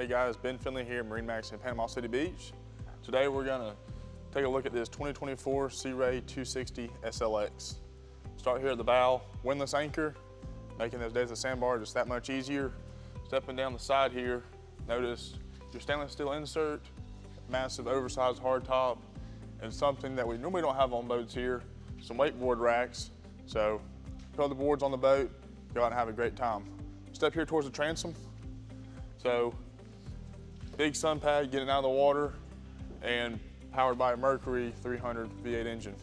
Hey guys, Ben Finley here at MarineMax in Panama City Beach. Today we're gonna take a look at this 2024 Sea Ray 260 SLX. Start here at the bow, windlass anchor, making those days of sandbar just that much easier. Stepping down the side here, notice your stainless steel insert, massive oversized hard top, and something that we normally don't have on boats here, some wakeboard racks. So put the boards on the boat, go out and have a great time. Step here towards the transom. So big sun pad getting out of the water and powered by a Mercury 300 V8 engine.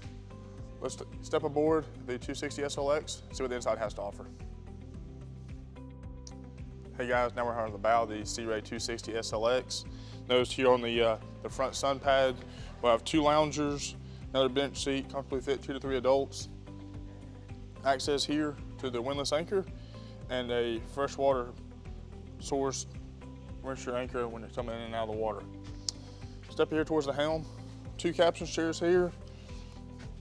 Let's step aboard the 260 SLX, see what the inside has to offer. Hey guys, now we're on the bow of the Sea Ray 260 SLX. Notice here on the front sun pad, we'll have two loungers, another bench seat, comfortably fit 2 to 3 adults. Access here to the windlass anchor and a freshwater source. Rinse your anchor when you're coming in and out of the water. Step here towards the helm. 2 captain chairs here.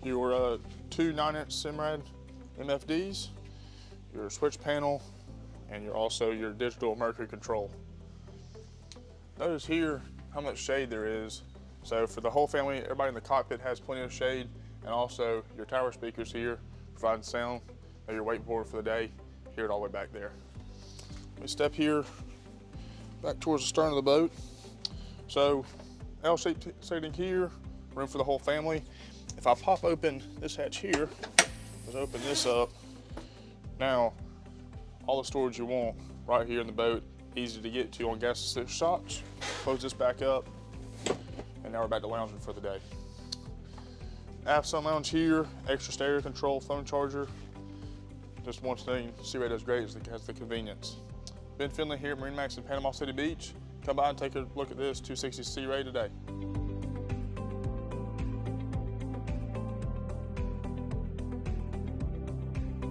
Your 2 9-inch Simrad MFDs, your switch panel, and your digital Mercury control. Notice here how much shade there is. So for the whole family, everybody in the cockpit has plenty of shade, and also your tower speakers here providing sound of your wakeboard for the day. Hear it all the way back there. Let me step here back towards the stern of the boat. So L-shaped seating here, room for the whole family. If I pop open this hatch here, let's open this up. Now, all the storage you want right here in the boat, easy to get to on gas assist shocks. Close this back up, and now we're back to lounging for the day. Aft sun lounge here, extra stereo control, phone charger. Just one thing Sea Ray does great is it has the convenience. Ben Finley here at MarineMax in Panama City Beach. Come by and take a look at this 260 Sea Ray today.